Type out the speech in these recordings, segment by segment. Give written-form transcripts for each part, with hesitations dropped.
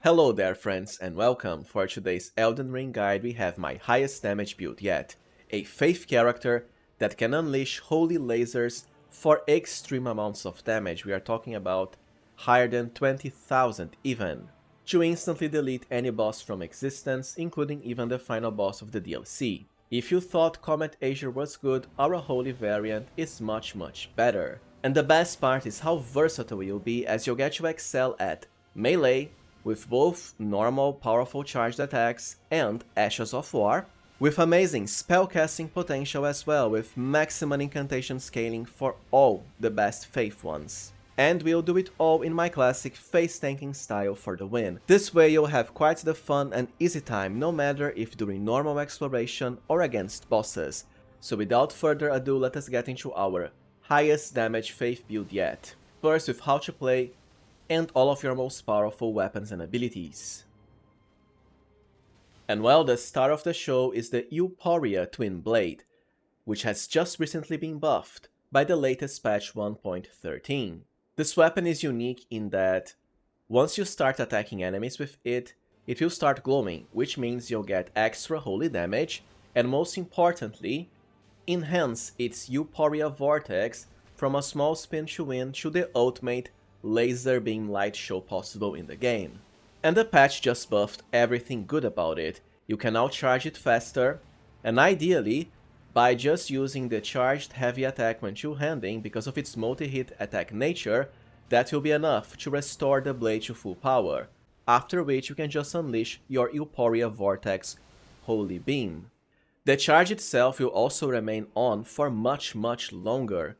Hello there friends and welcome. For today's Elden Ring guide we have my highest damage build yet, a Faith character that can unleash holy lasers for extreme amounts of damage. We are talking about higher than 20,000 even, to instantly delete any boss from existence, including even the final boss of the DLC. If you thought Comet Azur was good, our holy variant is much better. And the best part is how versatile you'll be, as you'll get to excel at melee, with both normal powerful charged attacks and Ashes of War, with amazing spellcasting potential as well, with maximum incantation scaling for all the best Faith ones. And we'll do it all in my classic face tanking style for the win. This way you'll have quite the fun and easy time, no matter if during normal exploration or against bosses. So without further ado, let us get into our highest damage Faith build yet. First with how to play and all of your most powerful weapons and abilities. And well, the star of the show is the EUPORIA TWINBLADE, which has just recently been buffed by the latest patch 1.13. This weapon is unique in that once you start attacking enemies with it, it will start glowing, which means you'll get extra holy damage, and most importantly, enhance its EUPORIA vortex from a small spin to win to the ultimate laser beam light show possible in the game. And the patch just buffed everything good about it. You can now charge it faster, and ideally, by just using the charged heavy attack when two-handing because of its multi-hit attack nature, that will be enough to restore the blade to full power, after which you can just unleash your EUPORIA Vortex Holy Beam. The charge itself will also remain on for much longer,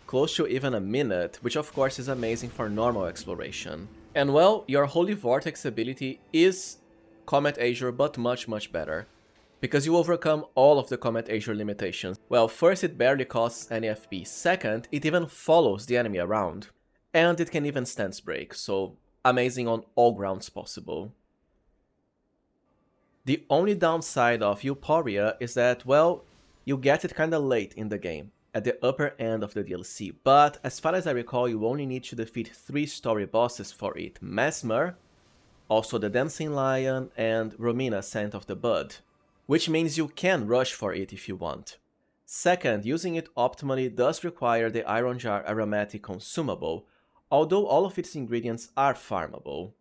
close to even a minute, which of course is amazing for normal exploration. And well, your Holy Vortex ability is Comet Azur, but much better, because you overcome all of the Comet Azur limitations. Well, first, it barely costs any FP, second, it even follows the enemy around, and it can even stance break, so amazing on all grounds possible. The only downside of EUPORIA is that, well, you get it kinda late in the game, at the upper end of the DLC, but as far as I recall, you only need to defeat 3 story bosses for it: Mesmer, also the Dancing Lion, and Romina, Scent of the Bud, which means you can rush for it if you want. Second, using it optimally does require the Iron Jar Aromatic Consumable, although all of its ingredients are farmable.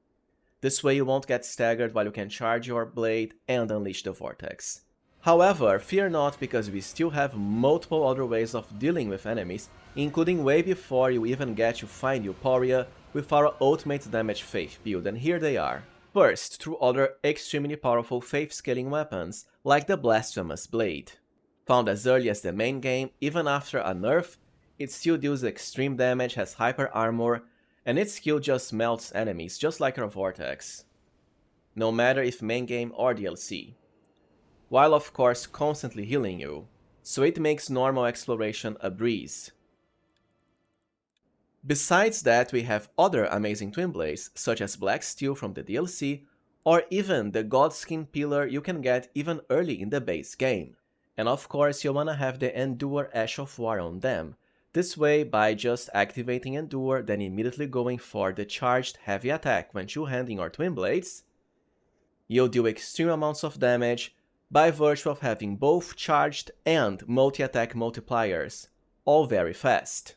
This way you won't get staggered while you can charge your blade and unleash the vortex. However, fear not, because we still have multiple other ways of dealing with enemies, including way before you even get to find EUPORIA with our ultimate damage Faith build, and here they are. First, through other extremely powerful Faith scaling weapons, like the Blasphemous Blade. Found as early as the main game, even after a nerf, it still deals extreme damage, has hyper armor, and its skill just melts enemies, just like our vortex, no matter if main game or DLC, while of course constantly healing you, so it makes normal exploration a breeze. Besides that, we have other amazing twin blades, such as Black Steel from the DLC, or even the Godskin Pillar you can get even early in the base game. And of course you wanna have the Endure Ash of War on them. This way, by just activating Endure, then immediately going for the charged heavy attack when two-handing or twin blades, you'll deal extreme amounts of damage by virtue of having both charged and multi-attack multipliers, all very fast.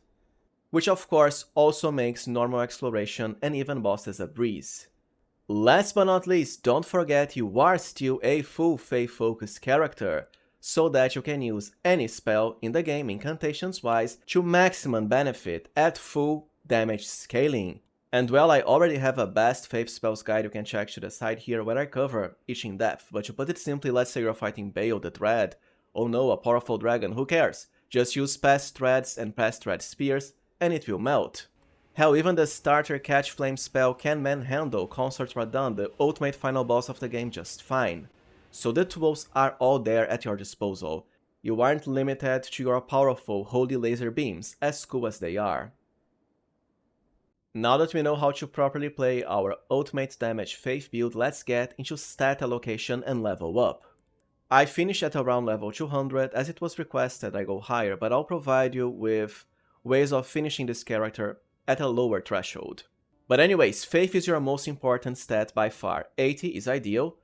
Which of course also makes normal exploration and even bosses a breeze. Last but not least, don't forget you are still a full Faith focused character, so that you can use any spell in the game incantations wise to maximum benefit at full damage scaling. And well, I already have a best Faith spells guide you can check to the side here where I cover each in depth, but to put it simply, let's say you're fighting Bale the Dread. Oh no, a powerful dragon, who cares? Just use Past Threads and Past Thread Spears and it will melt. Hell, even the starter Catch Flame spell can manhandle Consort Radahn, the ultimate final boss of the game, just fine. So the tools are all there at your disposal. You aren't limited to your powerful holy laser beams, as cool as they are. Now that we know how to properly play our ultimate damage Faith build, let's get into stat allocation and level up. I finished at around level 200, as it was requested I go higher, but I'll provide you with ways of finishing this character at a lower threshold. But anyways, Faith is your most important stat by far. 80 is ideal,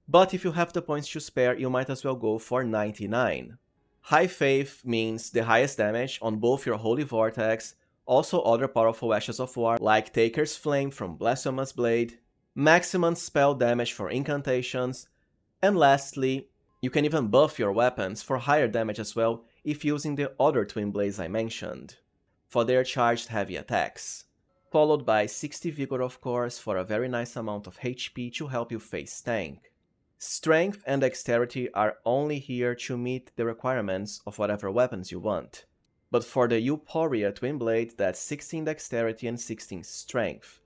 but if you have the points to spare, you might as well go for 99. High Faith means the highest damage on both your Holy Vortex, also other powerful Ashes of War like Taker's Flame from Blasphemous Blade, maximum spell damage for Incantations, and lastly, you can even buff your weapons for higher damage as well if using the other Twin Blades I mentioned, for their charged heavy attacks. Followed by 60 Vigor of course for a very nice amount of HP to help you face tank. Strength and Dexterity are only here to meet the requirements of whatever weapons you want. But for the EUPORIA Twin Blade, that's 16 Dexterity and 16 Strength.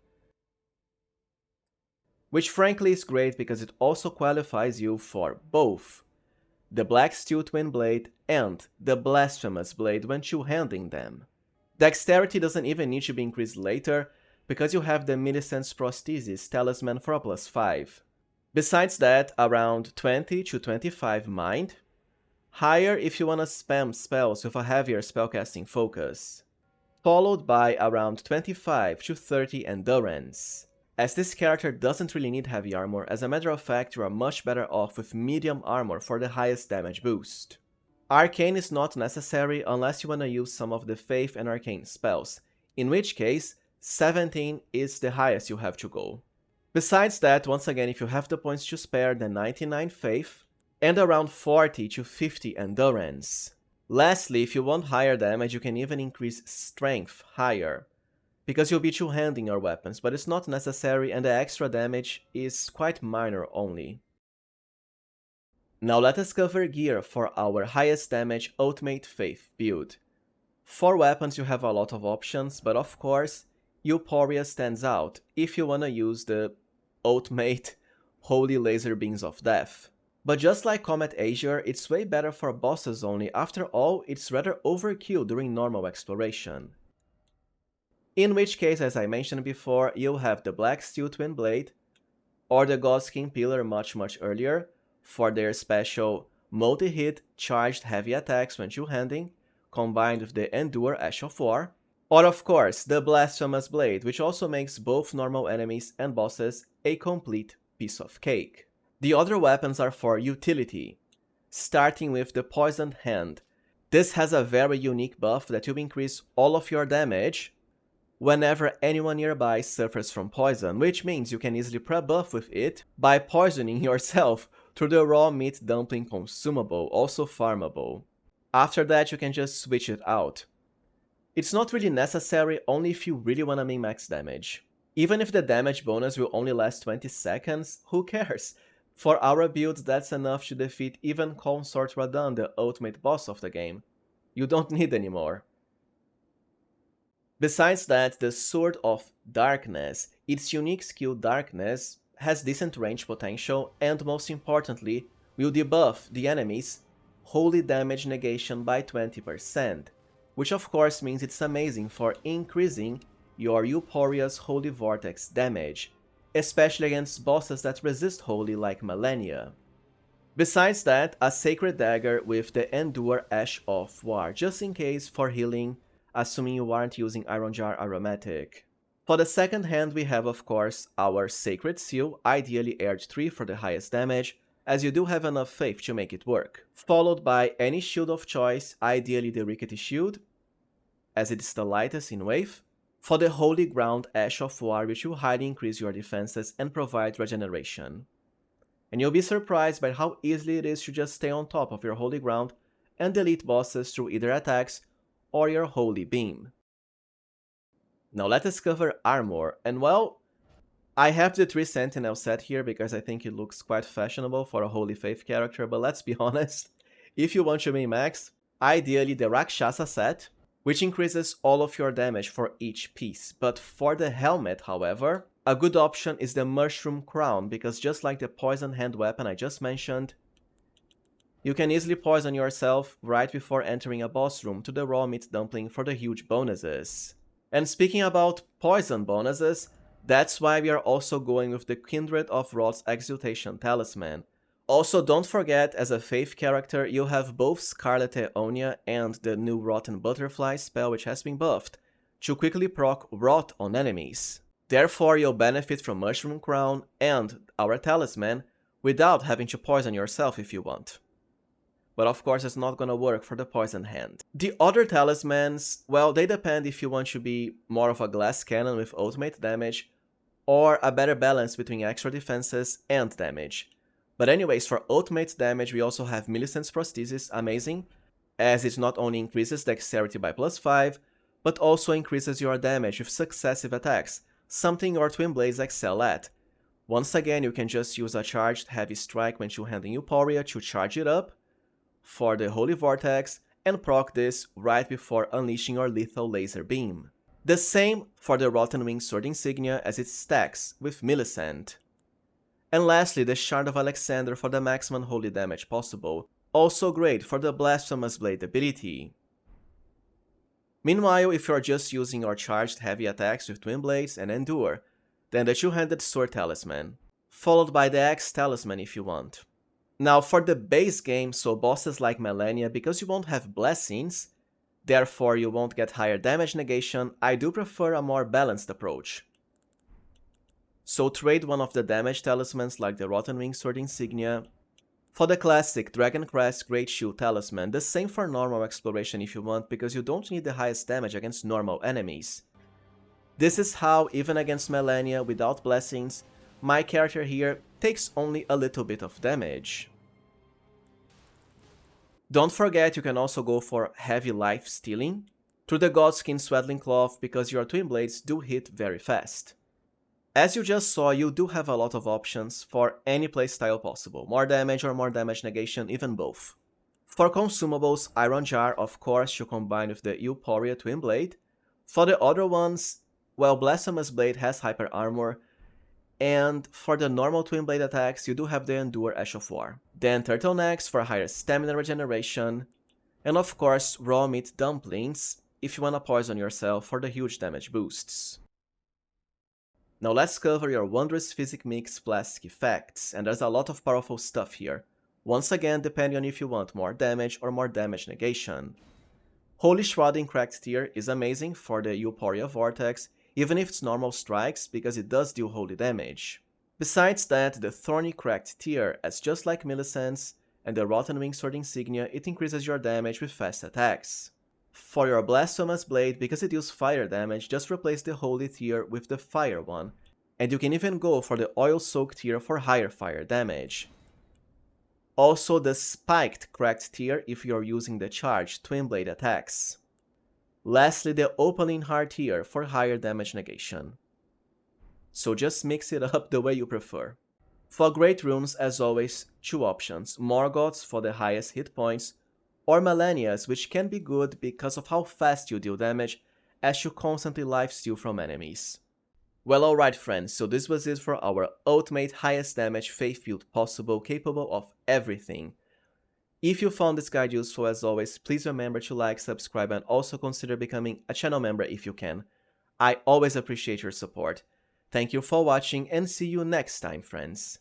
Which frankly is great because it also qualifies you for both the Black Steel Twin Blade and the Blasphemous Blade when two-handing them. Dexterity doesn't even need to be increased later because you have the Millicent's Prosthesis Talisman for a +5. Besides that, around 20 to 25 Mind, higher if you wanna spam spells with a heavier spellcasting focus, followed by around 25 to 30 Endurance. As this character doesn't really need heavy armor, as a matter of fact you are much better off with medium armor for the highest damage boost. Arcane is not necessary unless you wanna use some of the Faith and Arcane spells, in which case 17 is the highest you have to go. Besides that, once again, if you have the points to spare, then 99 Faith, and around 40 to 50 Endurance. Lastly, if you want higher damage, you can even increase Strength higher, because you'll be two-handing your weapons, but it's not necessary and the extra damage is quite minor only. Now let us cover gear for our highest damage Ultimate Faith build. For weapons you have a lot of options, but of course, EUPORIA stands out if you wanna use the Ultimate Holy Laser Beams of Death. But just like Comet Azure, it's way better for bosses only, after all, it's rather overkill during normal exploration. In which case, as I mentioned before, you'll have the Black Steel Twin Blade, or the Godskin Pillar much earlier, for their special multi-hit charged heavy attacks when two-handing, combined with the Endure Ash of War, or of course, the Blasphemous Blade, which also makes both normal enemies and bosses a complete piece of cake. The other weapons are for utility, starting with the Poisoned Hand. This has a very unique buff that will increase all of your damage whenever anyone nearby suffers from poison, which means you can easily pre-buff with it by poisoning yourself through the Raw Meat Dumpling consumable, also farmable. After that you can just switch it out. It's not really necessary only if you really wanna min-max damage. Even if the damage bonus will only last 20 seconds, who cares? For our build, that's enough to defeat even Consort Radahn, the ultimate boss of the game. You don't need any more. Besides that, the Sword of Darkness, its unique skill Darkness, has decent range potential and most importantly, will debuff the enemy's holy damage negation by 20%, which of course means it's amazing for increasing your EUPORIA's Holy Vortex damage, especially against bosses that resist Holy like Malenia. Besides that, a Sacred Dagger with the Endure Ash of War, just in case for healing, assuming you aren't using Iron Jar Aromatic. For the second hand we have of course our Sacred Seal, ideally aired 3 for the highest damage, as you do have enough faith to make it work. Followed by any shield of choice, ideally the Rickety Shield, as it's the lightest in wave. For the Holy Ground Ash of War, which will highly increase your defenses and provide regeneration. And you'll be surprised by how easily it is to just stay on top of your Holy Ground and delete bosses through either attacks or your Holy Beam. Now let us cover armor, and well, I have the 3 Sentinel set here because I think it looks quite fashionable for a Holy Faith character, but let's be honest, if you want to min-max, ideally the Rakshasa set, which increases all of your damage for each piece. But for the helmet, however, a good option is the Mushroom Crown, because just like the Poison Hand weapon I just mentioned, you can easily poison yourself right before entering a boss room to the Raw Meat Dumpling for the huge bonuses. And speaking about poison bonuses, that's why we are also going with the Kindred of Wrath's Exaltation Talisman. Also, don't forget, as a Faith character, you have both Scarlet Eonia and the new Rotten Butterfly spell which has been buffed, to quickly proc Rot on enemies. Therefore, you'll benefit from Mushroom Crown and our Talisman without having to poison yourself if you want. But of course, it's not gonna work for the poison hand. The other talismans, well, they depend if you want to be more of a glass cannon with ultimate damage, or a better balance between extra defenses and damage. But anyways, for ultimate damage, we also have Millicent's Prosthesis, amazing, as it not only increases dexterity by +5, but also increases your damage with successive attacks, something your Twin Blades excel at. Once again, you can just use a charged heavy strike when two-handing Euporia to charge it up for the Holy Vortex, and proc this right before unleashing your lethal laser beam. The same for the Rotten Wing Sword Insignia as it stacks with Millicent. And lastly, the Shard of Alexander for the maximum holy damage possible, also great for the Blasphemous Blade ability. Meanwhile, if you're just using your charged heavy attacks with Twin Blades and Endure, then the two-handed Sword Talisman, followed by the Axe Talisman if you want. Now for the base game, so bosses like Malenia, because you won't have blessings, therefore you won't get higher damage negation, I do prefer a more balanced approach. So trade one of the damage talismans like the Rotten Wing Sword Insignia for the classic Dragon Crest Great Shield Talisman, the same for normal exploration if you want, because you don't need the highest damage against normal enemies. This is how, even against Malenia without blessings, my character here takes only a little bit of damage. Don't forget you can also go for heavy life stealing through the Godskin Swaddling Cloth because your Twin Blades do hit very fast. As you just saw, you do have a lot of options for any playstyle possible, more damage or more damage negation, even both. For consumables, Iron Jar of course you combine with the EUPORIA Twin Blade. For the other ones, well, Blasphemous Blade has hyper armor, and for the normal Twin Blade attacks, you do have the Endure Ash of War. Then Turtlenecks for higher stamina regeneration, and of course Raw Meat Dumplings if you wanna poison yourself for the huge damage boosts. Now let's cover your Wondrous Physick Mix Flask effects, and there's a lot of powerful stuff here. Once again, depending on if you want more damage or more damage negation. Holy Shrouding Cracked Tear is amazing for the Euporia Vortex, even if it's normal strikes, because it does deal holy damage. Besides that, the Thorny Cracked Tear, as just like Millicent's and the Rotten Wing Sword Insignia, it increases your damage with fast attacks. For your Blasphemous Blade, because it deals fire damage, just replace the Holy Tear with the Fire one, and you can even go for the Oil Soaked Tear for higher fire damage. Also the Spiked Cracked Tear if you're using the charged Twin Blade attacks. Lastly, the Opaline Heart Tear for higher damage negation. So just mix it up the way you prefer. For Great Runes, as always, two options, Morgoth's for the highest hit points, or Malenia's, which can be good because of how fast you deal damage, as you constantly lifesteal from enemies. Well, alright friends, so this was it for our ultimate highest damage faith build possible, capable of everything. If you found this guide useful, as always, please remember to like, subscribe, and also consider becoming a channel member if you can. I always appreciate your support. Thank you for watching, and see you next time, friends.